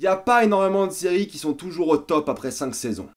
Y a pas énormément de séries qui sont toujours au top après 5 saisons.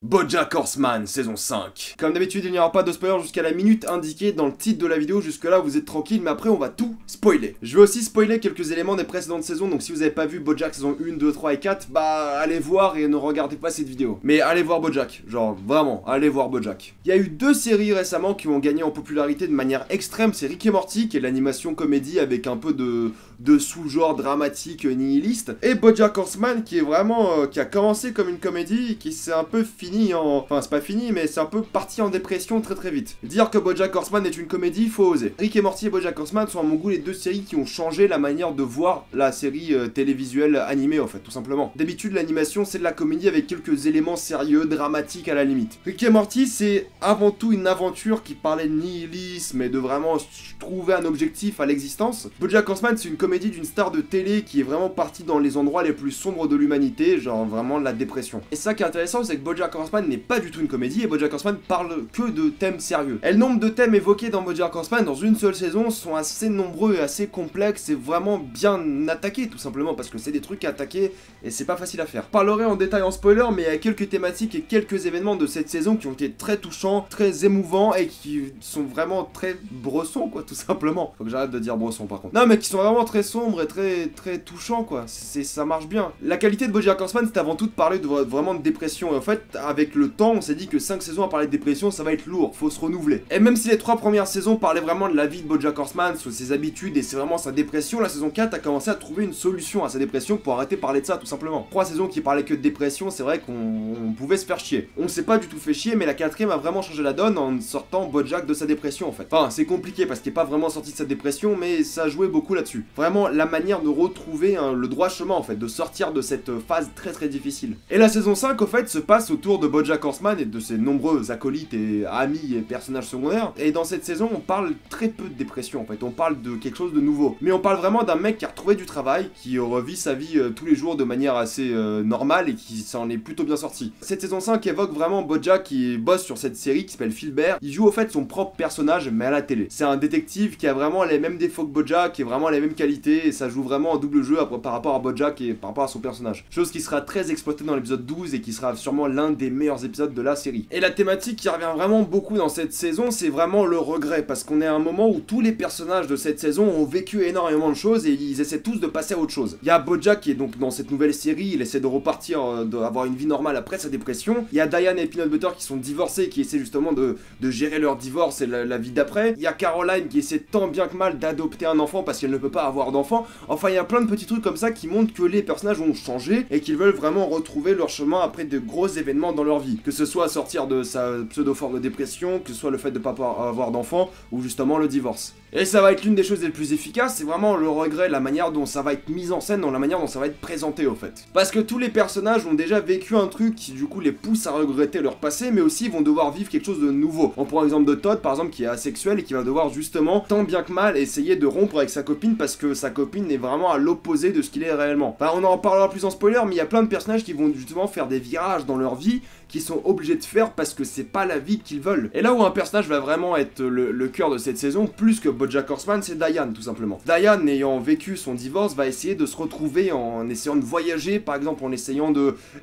BoJack Horseman, saison 5. Comme d'habitude, il n'y aura pas de spoiler jusqu'à la minute indiquée dans le titre de la vidéo, jusque là vous êtes tranquille, mais après on va tout spoiler. Je vais aussi spoiler quelques éléments des précédentes saisons, donc si vous n'avez pas vu BoJack saison 1, 2, 3 et 4, bah allez voir et ne regardez pas cette vidéo. Mais allez voir BoJack, genre vraiment, allez voir BoJack. Il y a eu 2 séries récemment qui ont gagné en popularité de manière extrême, c'est Rick et Morty, qui est l'animation comédie avec un peu de sous-genre dramatique nihiliste, et BoJack Horseman qui est vraiment, qui a commencé comme une comédie, qui s'est un peu fini enfin c'est pas fini, mais c'est un peu parti en dépression très très vite. Dire que BoJack Horseman est une comédie, faut oser. Rick et Morty et BoJack Horseman sont à mon goût les 2 séries qui ont changé la manière de voir la série télévisuelle animée en fait, tout simplement. D'habitude l'animation c'est de la comédie avec quelques éléments sérieux, dramatiques à la limite. Rick et Morty c'est avant tout une aventure qui parlait de nihilisme et de vraiment trouver un objectif à l'existence. BoJack Horseman c'est une comédie d'une star de télé qui est vraiment partie dans les endroits les plus sombres de l'humanité, genre vraiment la dépression. Et ça qui est intéressant c'est que BoJack Horseman n'est pas du tout une comédie et BoJack Horseman parle que de thèmes sérieux. Et le nombre de thèmes évoqués dans BoJack Horseman dans une seule saison sont assez nombreux et assez complexes et vraiment bien attaqués tout simplement parce que c'est des trucs à attaquer et c'est pas facile à faire. Je parlerai en détail en spoiler mais il y a quelques thématiques et quelques événements de cette saison qui ont été très touchants, très émouvants et qui sont vraiment très bressons quoi tout simplement. Faut que j'arrête de dire bresson par contre. Non mais qui sont vraiment très sombres et très touchants quoi. Ça marche bien. La qualité de BoJack Horseman c'est avant tout de parler de vraiment de dépression et en fait avec le temps, on s'est dit que 5 saisons à parler de dépression, ça va être lourd, faut se renouveler. Et même si les 3 premières saisons parlaient vraiment de la vie de BoJack Horseman, sur ses habitudes et c'est vraiment sa dépression, la saison 4 a commencé à trouver une solution à sa dépression pour arrêter de parler de ça, tout simplement. 3 saisons qui parlaient que de dépression, c'est vrai qu'on pouvait se faire chier. On s'est pas du tout fait chier, mais la 4ème a vraiment changé la donne en sortant BoJack de sa dépression, en fait. Enfin, c'est compliqué parce qu'il est pas vraiment sorti de sa dépression, mais ça a joué beaucoup là-dessus. Vraiment, la manière de retrouver le droit chemin, en fait, de sortir de cette phase très difficile. Et la saison 5, au fait, se passe autour de BoJack Horseman et de ses nombreux acolytes et amis et personnages secondaires. Et dans cette saison, on parle très peu de dépression en fait, on parle de quelque chose de nouveau. Mais on parle vraiment d'un mec qui a retrouvé du travail, qui revit sa vie tous les jours de manière assez normale et qui s'en est plutôt bien sorti. Cette saison 5 évoque vraiment BoJack qui bosse sur cette série qui s'appelle Philbert. Il joue au fait son propre personnage mais à la télé. C'est un détective qui a vraiment les mêmes défauts que BoJack et vraiment les mêmes qualités et ça joue vraiment en double jeu par rapport à BoJack et par rapport à son personnage. Chose qui sera très exploitée dans l'épisode 12 et qui sera sûrement l'un des meilleurs épisodes de la série. Et la thématique qui revient vraiment beaucoup dans cette saison, c'est vraiment le regret, parce qu'on est à un moment où tous les personnages de cette saison ont vécu énormément de choses et ils essaient tous de passer à autre chose. Il y a BoJack qui est donc dans cette nouvelle série, il essaie de repartir, d'avoir une vie normale après sa dépression. Il y a Diane et Peanut Butter qui sont divorcés, qui essaient justement de gérer leur divorce et la vie d'après. Il y a Caroline qui essaie tant bien que mal d'adopter un enfant parce qu'elle ne peut pas avoir d'enfant. Enfin, il y a plein de petits trucs comme ça qui montrent que les personnages ont changé et qu'ils veulent vraiment retrouver leur chemin après de gros événements dans leur vie. Que ce soit sortir de sa pseudo-forme de dépression, que ce soit le fait de ne pas avoir d'enfant, ou justement le divorce. Et ça va être l'une des choses les plus efficaces, c'est vraiment le regret, la manière dont ça va être mis en scène, dans la manière dont ça va être présenté au fait. Parce que tous les personnages ont déjà vécu un truc qui du coup les pousse à regretter leur passé, mais aussi vont devoir vivre quelque chose de nouveau. On prend l'exemple de Todd par exemple qui est asexuel et qui va devoir justement, tant bien que mal, essayer de rompre avec sa copine parce que sa copine est vraiment à l'opposé de ce qu'il est réellement. Enfin, on en reparlera plus en spoiler, mais il y a plein de personnages qui vont justement faire des virages dans leur vie qui sont obligés de faire parce que c'est pas la vie qu'ils veulent. Et là où un personnage va vraiment être le cœur de cette saison, plus que BoJack Horseman, c'est Diane tout simplement. Diane, ayant vécu son divorce, va essayer de se retrouver en essayant de voyager, par exemple en essayant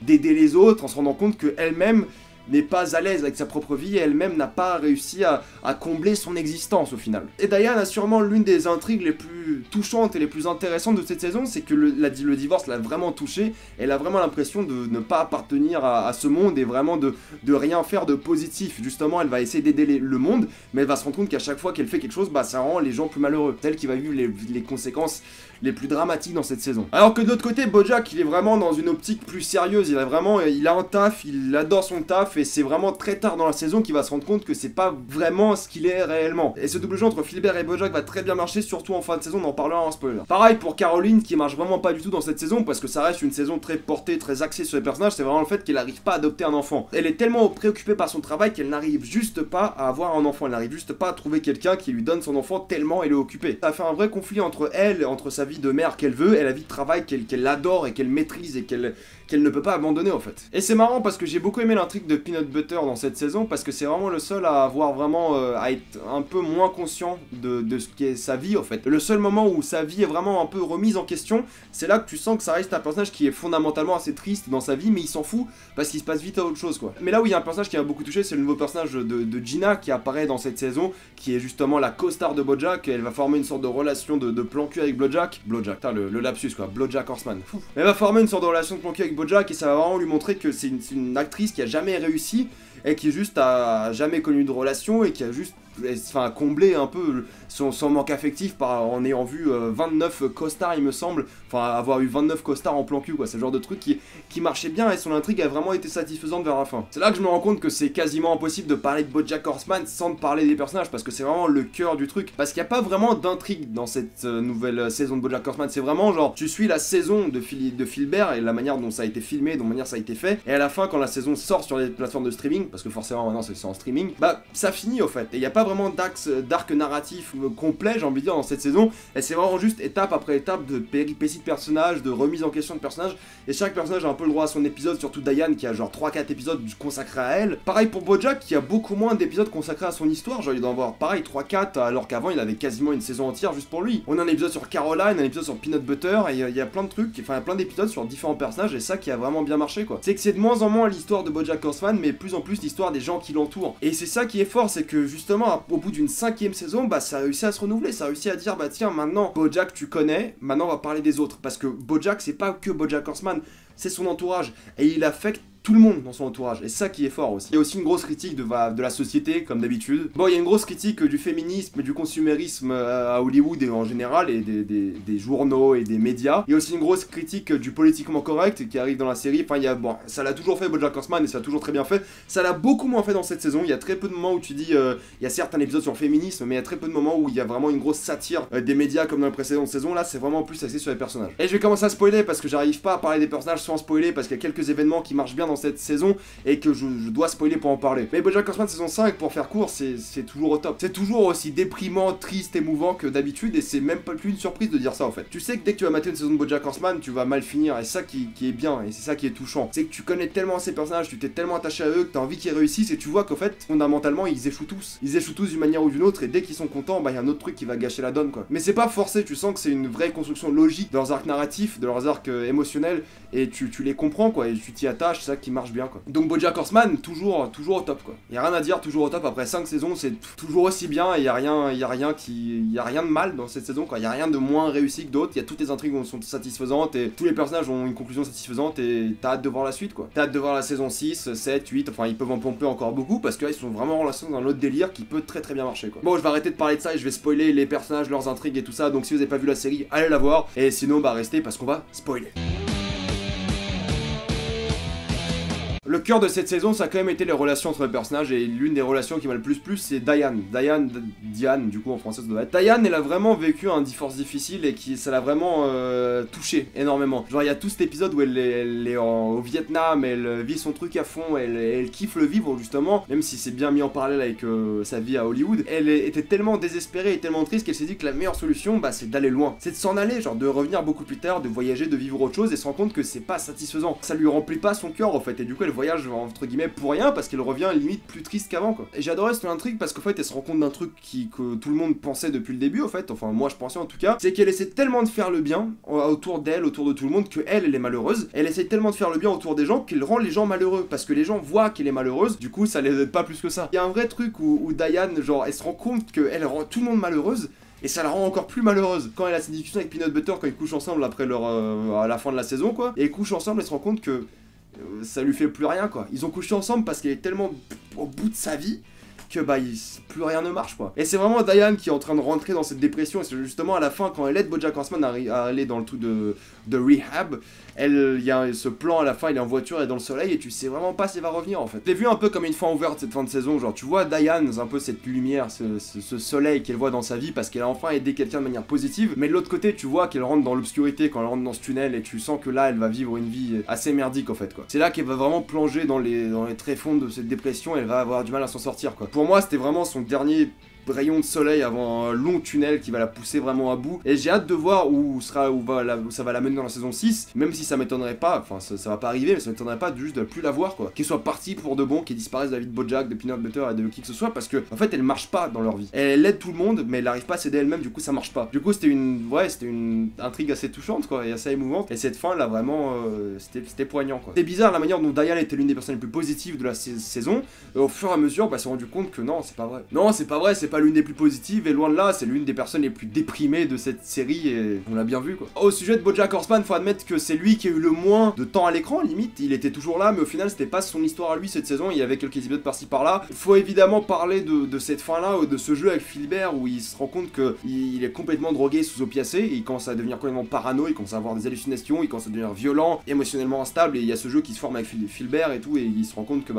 d'aider les autres, en se rendant compte qu'elle-même n'est pas à l'aise avec sa propre vie et elle-même n'a pas réussi à combler son existence au final. Et Diane a sûrement l'une des intrigues les plus touchantes et les plus intéressantes de cette saison, c'est que le divorce l'a vraiment touchée, elle a vraiment l'impression de ne pas appartenir à ce monde et vraiment de rien faire de positif. Justement, elle va essayer d'aider le monde, mais elle va se rendre compte qu'à chaque fois qu'elle fait quelque chose, bah ça rend les gens plus malheureux. C'est elle qui va vivre les conséquences les plus dramatiques dans cette saison. Alors que de l'autre côté, BoJack, il est vraiment dans une optique plus sérieuse, il a un taf, il adore son taf, et c'est vraiment très tard dans la saison qu'il va se rendre compte que c'est pas vraiment ce qu'il est réellement. Et ce double jeu entre Philbert et BoJack va très bien marcher, surtout en fin de saison, on en parlera en spoiler. Pareil pour Caroline, qui marche vraiment pas du tout dans cette saison, parce que ça reste une saison très portée, très axée sur les personnages, c'est vraiment le fait qu'elle n'arrive pas à adopter un enfant. Elle est tellement préoccupée par son travail qu'elle n'arrive juste pas à avoir un enfant, elle n'arrive juste pas à trouver quelqu'un qui lui donne son enfant tellement elle est occupée. Ça fait un vrai conflit entre elle, entre sa vie de mère qu'elle veut et la vie de travail qu'elle adore et qu'elle maîtrise et qu'elle ne peut pas abandonner en fait. Et c'est marrant parce que j'ai beaucoup aimé l'intrigue de Peanut Butter dans cette saison parce que c'est vraiment le seul à avoir vraiment à être un peu moins conscient de ce qu'est sa vie en fait. Le seul moment où sa vie est vraiment un peu remise en question, c'est là que tu sens que ça reste un personnage qui est fondamentalement assez triste dans sa vie, mais il s'en fout parce qu'il se passe vite à autre chose quoi. Mais là où il y a un personnage qui m'a beaucoup touché, c'est le nouveau personnage de Gina qui apparaît dans cette saison, qui est justement la co-star de BoJack. Elle va former une sorte de relation de plan cul avec BoJack, putain le lapsus quoi, BoJack Horseman. Elle va former une sorte de relation de plan cul avec BoJack et ça va vraiment lui montrer que c'est une actrice qui a jamais réussi et qui juste a jamais connu de relation et qui a juste comblé un peu son manque affectif en ayant vu 29 costards il me semble, avoir eu 29 costards en plan cul quoi, c'est le genre de truc qui marchait bien et son intrigue a vraiment été satisfaisante vers la fin. C'est là que je me rends compte que c'est quasiment impossible de parler de BoJack Horseman sans parler des personnages parce que c'est vraiment le cœur du truc, parce qu'il n'y a pas vraiment d'intrigue dans cette nouvelle saison de BoJack Horseman, c'est vraiment genre tu suis la saison de Philbert et la manière dont ça a été filmé, dont la manière ça a été fait, et à la fin quand la saison sort sur les plateformes de streaming, parce que forcément maintenant c'est en streaming, bah ça finit au fait, et il n'y a pas vraiment d'arc narratif complet j'ai envie de dire dans cette saison, et c'est vraiment juste étape après étape de péripéties de personnages, de remise en question de personnages, et chaque personnage a un peu le droit à son épisode, surtout Diane qui a genre 3-4 épisodes consacrés à elle. Pareil pour BoJack qui a beaucoup moins d'épisodes consacrés à son histoire, genre il doit en avoir pareil 3-4 alors qu'avant il avait quasiment une saison entière juste pour lui. On a un épisode sur Caroline, un épisode sur Peanut Butter, et il y a plein de trucs, enfin plein d'épisodes sur différents personnages, et ça qui a vraiment bien marché quoi. C'est que c'est de moins en moins l'histoire de BoJack Horseman, mais plus en plus l'histoire des gens qui l'entourent. Et c'est ça qui est fort, c'est que justement au bout d'une 5e saison, bah ça a réussi à se renouveler, ça a réussi à dire bah tiens maintenant BoJack tu connais, maintenant on va parler des autres, parce que BoJack c'est pas que BoJack Horseman, c'est son entourage, et il affecte tout le monde dans son entourage, et ça qui est fort aussi. Il y a aussi une grosse critique de la société, comme d'habitude. Bon, il y a une grosse critique du féminisme et du consumérisme à Hollywood et en général, et des journaux et des médias. Il y a aussi une grosse critique du politiquement correct qui arrive dans la série. Enfin, bon, ça l'a toujours fait BoJack Horseman et ça l'a toujours très bien fait. Ça l'a beaucoup moins fait dans cette saison. Il y a très peu de moments où tu dis, il y a certes un épisode sur le féminisme, mais il y a très peu de moments où il y a vraiment une grosse satire des médias comme dans la précédente saison. Là, c'est vraiment plus axé sur les personnages. Et je vais commencer à spoiler parce que j'arrive pas à parler des personnages sans spoiler parce qu'il y a quelques événements qui marchent bien dans cette saison et que je dois spoiler pour en parler. Mais BoJack Horseman saison 5, pour faire court, c'est toujours au top. C'est toujours aussi déprimant, triste, émouvant que d'habitude, et c'est même pas plus une surprise de dire ça en fait. Tu sais que dès que tu vas mater une saison de BoJack Horseman, tu vas mal finir, et ça qui est bien, et c'est ça qui est touchant. C'est que tu connais tellement ces personnages, tu t'es tellement attaché à eux, que t'as envie qu'ils réussissent, et tu vois qu'en fait, fondamentalement, ils échouent tous. Ils échouent tous d'une manière ou d'une autre, et dès qu'ils sont contents, bah y a un autre truc qui va gâcher la donne quoi. Mais c'est pas forcé, tu sens que c'est une vraie construction logique de leurs arcs narratifs, de leurs arcs émotionnels, et tu les comprends quoi, et tu t'y attaches, c'est ça qui marche bien quoi. Donc BoJack Horseman, toujours au top quoi. Y a rien à dire, toujours au top. Après 5 saisons, c'est toujours aussi bien, et y a rien de mal dans cette saison quoi. Y a rien de moins réussi que d'autres. Y a toutes les intrigues sont satisfaisantes et tous les personnages ont une conclusion satisfaisante, et t'as hâte de voir la suite quoi. T'as hâte de voir la saison 6, 7, 8, enfin ils peuvent en pomper encore beaucoup parce que là ils sont vraiment en relation dans un autre délire qui peut très bien marcher quoi. Bon, je vais arrêter de parler de ça et je vais spoiler les personnages, leurs intrigues et tout ça. Donc si vous avez pas vu la série, allez la voir, et sinon bah restez parce qu'on va spoiler. Le cœur de cette saison, ça a quand même été les relations entre les personnages, et l'une des relations qui m'a le plus plu, c'est Diane, du coup en français ça doit être. Diane, elle a vraiment vécu un divorce difficile, et ça l'a vraiment touché énormément. Genre il y a tout cet épisode où elle est au Vietnam, elle vit son truc à fond, elle kiffe le vivre justement, même si c'est bien mis en parallèle avec sa vie à Hollywood. Elle était tellement désespérée et tellement triste qu'elle s'est dit que la meilleure solution, bah c'est d'aller loin. C'est de s'en aller, genre de revenir beaucoup plus tard, de voyager, de vivre autre chose, et se rendre compte que c'est pas satisfaisant. Ça lui remplit pas son cœur en fait, et du coup elle voyage entre guillemets pour rien parce qu'elle revient limite plus triste qu'avant quoi. Et j'adorais cette intrigue parce qu'en fait elle se rend compte d'un truc que tout le monde pensait depuis le début en fait, enfin moi je pensais en tout cas, c'est qu'elle essaie tellement de faire le bien autour d'elle, autour de tout le monde, que elle est malheureuse. Elle essaie tellement de faire le bien autour des gens qu'elle rend les gens malheureux parce que les gens voient qu'elle est malheureuse, du coup ça les aide pas plus que ça. Il y a un vrai truc où Diane, genre elle se rend compte qu'elle rend tout le monde malheureuse, et ça la rend encore plus malheureuse. Quand elle a cette discussion avec Peanut Butter, quand ils couchent ensemble après à la fin de la saison quoi, et ils couchent ensemble, elle se rend compte que ça lui fait plus rien quoi. Ils ont couché ensemble parce qu'elle est tellement au bout de sa vie que bah plus rien ne marche quoi. Et c'est vraiment Diane qui est en train de rentrer dans cette dépression, et c'est justement à la fin quand elle aide BoJack Horseman à aller dans le truc de rehab, il y a ce plan à la fin, il est en voiture et dans le soleil, et tu sais vraiment pas si elle va revenir en fait. Je l'ai vu un peu comme une fin ouverte cette fin de saison, genre tu vois Diane, un peu cette lumière, ce soleil qu'elle voit dans sa vie parce qu'elle a enfin aidé quelqu'un de manière positive, mais de l'autre côté tu vois qu'elle rentre dans l'obscurité quand elle rentre dans ce tunnel, et tu sens que là elle va vivre une vie assez merdique en fait quoi. C'est là qu'elle va vraiment plonger dans les tréfonds de cette dépression, et elle va avoir du mal à s'en sortir quoi. Pour moi c'était vraiment son dernier rayon de soleil avant un long tunnel qui va la pousser vraiment à bout. Et j'ai hâte de voir où ça va la mener dans la saison 6, même si ça m'étonnerait pas, enfin ça va pas arriver, mais ça m'étonnerait pas juste de plus la voir quoi. Qu'elle soit partie pour de bon, qu'elle disparaisse de la vie de Bojack, de Peanut Butter et de qui que ce soit, parce que en fait elle marche pas dans leur vie. Elle aide tout le monde, mais elle arrive pas à s'aider elle-même, du coup ça marche pas. Du coup c'était une intrigue assez touchante quoi, et assez émouvante. Et cette fin là vraiment, c'était poignant quoi. C'est bizarre la manière dont Diane était l'une des personnes les plus positives de la saison. Au fur et à mesure, bah, s'est rendu compte que non, c'est pas vrai. Non, c'est pas vrai, c'est pas l'une des plus positives, et loin de là, c'est l'une des personnes les plus déprimées de cette série, et on l'a bien vu quoi. Au sujet de BoJack Horseman, faut admettre que c'est lui qui a eu le moins de temps à l'écran, limite, il était toujours là, mais au final, c'était pas son histoire à lui cette saison, il y avait quelques épisodes par-ci par-là. Faut évidemment parler de cette fin-là, de ce jeu avec Philbert, où il se rend compte qu'il est complètement drogué, sous-opiacé, et il commence à devenir complètement parano, il commence à avoir des hallucinations, il commence à devenir violent, émotionnellement instable, et il y a ce jeu qui se forme avec Philbert et tout, et il se rend compte que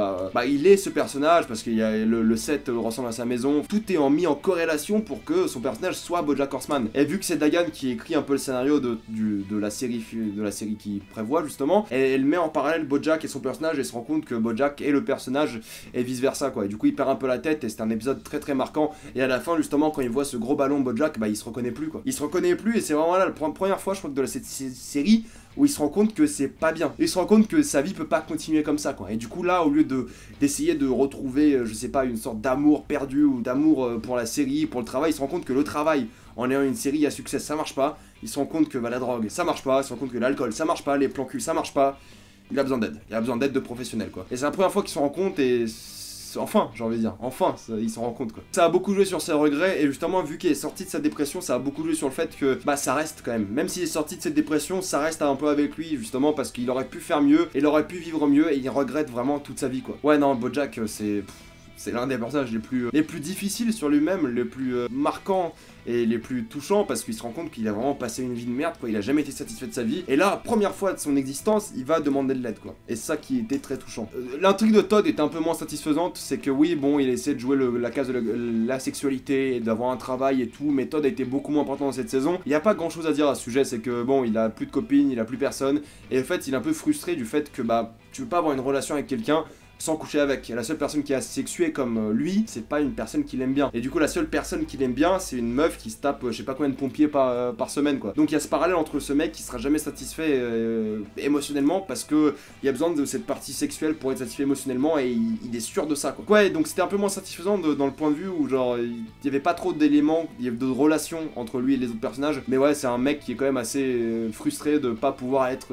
il est ce personnage, parce qu'il y a le set ressemble à sa maison, tout est mis en corrélation pour que son personnage soit BoJack Horseman. Et vu que c'est Dagan qui écrit un peu le scénario de la série qui prévoit justement, elle met en parallèle BoJack et son personnage et se rend compte que BoJack est le personnage et vice versa quoi. Et du coup il perd un peu la tête et c'est un épisode très très marquant. Et à la fin justement quand il voit ce gros ballon BoJack, il se reconnaît plus quoi. Il se reconnaît plus et c'est vraiment là la première fois je crois que de cette série où il se rend compte que c'est pas bien. Il se rend compte que sa vie peut pas continuer comme ça, quoi. Et du coup, là, au lieu d'essayer de retrouver, je sais pas, une sorte d'amour perdu ou d'amour pour la série, pour le travail, il se rend compte que le travail, en ayant une série à succès, ça marche pas. Il se rend compte que la drogue, ça marche pas. Il se rend compte que l'alcool, ça marche pas. Les plans cul, ça marche pas. Il a besoin d'aide. Il a besoin d'aide de professionnels, quoi. Et c'est la première fois qu'il se rend compte et... Enfin, j'ai envie de dire, enfin, il s'en rend compte quoi. Ça a beaucoup joué sur ses regrets et justement vu qu'il est sorti de sa dépression, ça a beaucoup joué sur le fait que ça reste quand même s'il est sorti de cette dépression, ça reste un peu avec lui justement parce qu'il aurait pu faire mieux, il aurait pu vivre mieux et il regrette vraiment toute sa vie quoi. Ouais non, BoJack c'est l'un des personnages les plus difficiles sur lui-même, les plus marquants et les plus touchants parce qu'il se rend compte qu'il a vraiment passé une vie de merde quoi, il a jamais été satisfait de sa vie et là, première fois de son existence, il va demander de l'aide quoi. Et c'est ça qui était très touchant. L'intrigue de Todd est un peu moins satisfaisante, c'est que oui, bon, il essaie de jouer la case de la sexualité et d'avoir un travail et tout, mais Todd a été beaucoup moins important dans cette saison. Il n'y a pas grand chose à dire à ce sujet, c'est que bon, il a plus de copines, il a plus personne et en fait, il est un peu frustré du fait que tu veux pas avoir une relation avec quelqu'un sans coucher avec. Et la seule personne qui est asexuée comme lui, c'est pas une personne qu'il aime bien. Et du coup, la seule personne qu'il aime bien, c'est une meuf qui se tape, je sais pas combien de pompiers par semaine, quoi. Donc il y a ce parallèle entre ce mec qui sera jamais satisfait émotionnellement parce que il y a besoin de cette partie sexuelle pour être satisfait émotionnellement et il est sûr de ça, quoi. Ouais, donc c'était un peu moins satisfaisant dans le point de vue où genre il y avait pas trop d'éléments, il y avait de relations entre lui et les autres personnages. Mais ouais, c'est un mec qui est quand même assez frustré de pas pouvoir être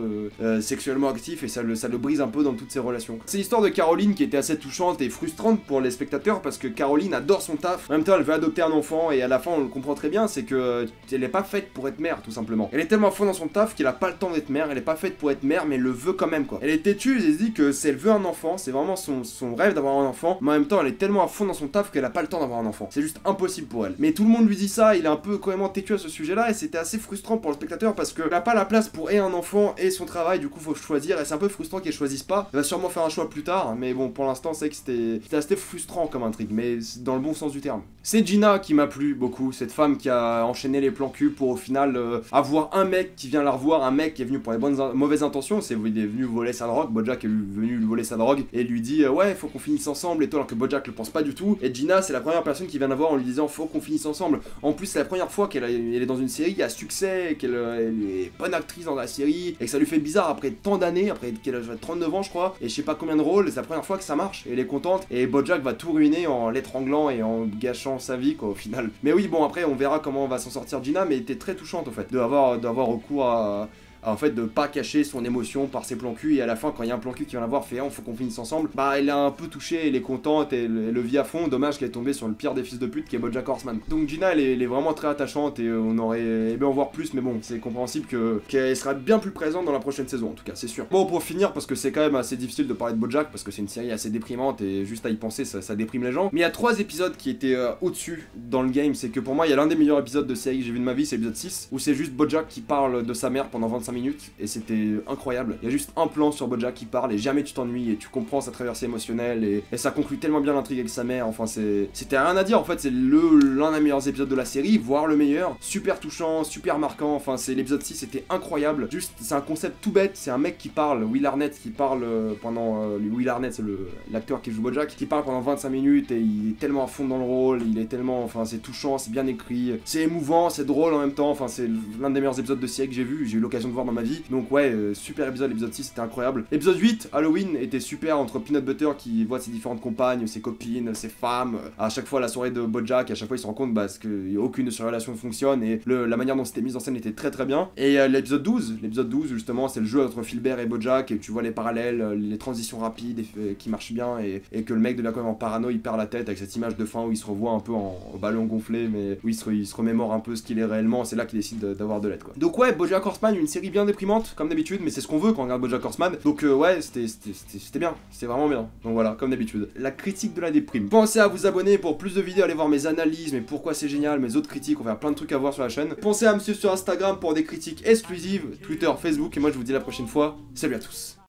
sexuellement actif et ça le brise un peu dans toutes ses relations. C'est l'histoire de Caroline qui était assez touchante et frustrante pour les spectateurs parce que Caroline adore son taf. En même temps, elle veut adopter un enfant et à la fin, on le comprend très bien, c'est que elle est pas faite pour être mère, tout simplement. Elle est tellement à fond dans son taf qu'elle a pas le temps d'être mère. Elle est pas faite pour être mère, mais elle le veut quand même, quoi. Elle est têtue et elle se dit que si elle veut un enfant, c'est vraiment son rêve d'avoir un enfant. Mais en même temps, elle est tellement à fond dans son taf qu'elle a pas le temps d'avoir un enfant. C'est juste impossible pour elle. Mais tout le monde lui dit ça. Il est un peu quand même têtu à ce sujet-là et c'était assez frustrant pour le spectateur parce que elle a pas la place pour un enfant et son travail. Du coup, faut choisir et c'est un peu frustrant qu'elle choisisse pas. Elle va sûrement faire un choix plus tard. Mais bon, pour l'instant, c'est que c'était assez frustrant comme intrigue, mais dans le bon sens du terme. C'est Gina qui m'a plu beaucoup, cette femme qui a enchaîné les plans cul pour au final avoir un mec qui vient la revoir, un mec qui est venu pour les mauvaises intentions, il est venu voler sa drogue, BoJack est venu lui voler sa drogue, et lui dit ouais, faut qu'on finisse ensemble, et tout, alors que BoJack le pense pas du tout, et Gina, c'est la première personne qui vient la voir en lui disant faut qu'on finisse ensemble. En plus, c'est la première fois qu'elle est dans une série à succès, qu'elle est bonne actrice dans la série, et que ça lui fait bizarre après tant d'années, après qu'elle a 39 ans, je crois, et je sais pas combien de rôles, c'est la première fois que ça marche, et elle est contente, et BoJack va tout ruiner en l'étranglant et en gâchant sa vie, quoi, au final. Mais oui, bon, après, on verra comment va s'en sortir Gina, mais elle était très touchante, en fait, d'avoir recours à en fait de pas cacher son émotion par ses plans cul et à la fin quand il y a un plan cul qui vient la voir fait faut qu'on finisse ensemble, elle est un peu touchée, elle est contente, elle le vit à fond, dommage qu'elle est tombée sur le pire des fils de pute qui est BoJack Horseman. Donc Gina elle est vraiment très attachante et on aurait aimé en voir plus, mais bon c'est compréhensible qu'elle sera bien plus présente dans la prochaine saison en tout cas, c'est sûr. Bon, pour finir, parce que c'est quand même assez difficile de parler de BoJack parce que c'est une série assez déprimante et juste à y penser ça déprime les gens, mais il y a 3 épisodes qui étaient au-dessus dans le game. C'est que pour moi il y a l'un des meilleurs épisodes de série que j'ai vu de ma vie, c'est l'épisode 6 où c'est juste BoJack qui parle de sa mère pendant 25 minutes et c'était incroyable. Il y a juste un plan sur Bojack qui parle et jamais tu t'ennuies et tu comprends sa traversée émotionnelle et ça conclut tellement bien l'intrigue avec sa mère. Enfin, c'était rien à dire en fait, c'est l'un des meilleurs épisodes de la série, voire le meilleur. Super touchant, super marquant. Enfin, c'est l'épisode 6, c'était incroyable. Juste, c'est un concept tout bête. C'est un mec qui parle, Will Arnett, qui parle Will Arnett, c'est l'acteur qui joue Bojack, qui parle pendant 25 minutes et il est tellement à fond dans le rôle, il est tellement. Enfin, c'est touchant, c'est bien écrit, c'est émouvant, c'est drôle en même temps. Enfin, c'est l'un des meilleurs épisodes de série que j'ai eu l'occasion de voir dans ma vie. Donc, ouais, super épisode, l'épisode 6, c'était incroyable. L'épisode 8, Halloween, était super entre Peanut Butter qui voit ses différentes compagnes, ses copines, ses femmes. À chaque fois, la soirée de Bojack, à chaque fois, il se rend compte qu'aucune de ces relations ne fonctionne et la manière dont c'était mise en scène était très très bien. Et l'épisode 12, justement, c'est le jeu entre Philbert et Bojack et tu vois les parallèles, les transitions rapides qui marchent bien et que le mec devient quand même en parano, il perd la tête avec cette image de fin où il se revoit un peu en ballon gonflé, mais où il se remémore un peu ce qu'il est réellement. C'est là qu'il décide d'avoir de l'aide, quoi. Donc ouais, Bojack Horseman, une série bien déprimante comme d'habitude, mais c'est ce qu'on veut quand on regarde Bojack Horseman. Donc ouais, c'était bien, c'était vraiment bien. Donc voilà, comme d'habitude. La critique de la déprime. Pensez à vous abonner pour plus de vidéos, aller voir mes analyses, mais pourquoi c'est génial, mes autres critiques, on va faire plein de trucs à voir sur la chaîne. Pensez à me suivre sur Instagram pour des critiques exclusives, Twitter, Facebook, et moi je vous dis à la prochaine fois. Salut à tous.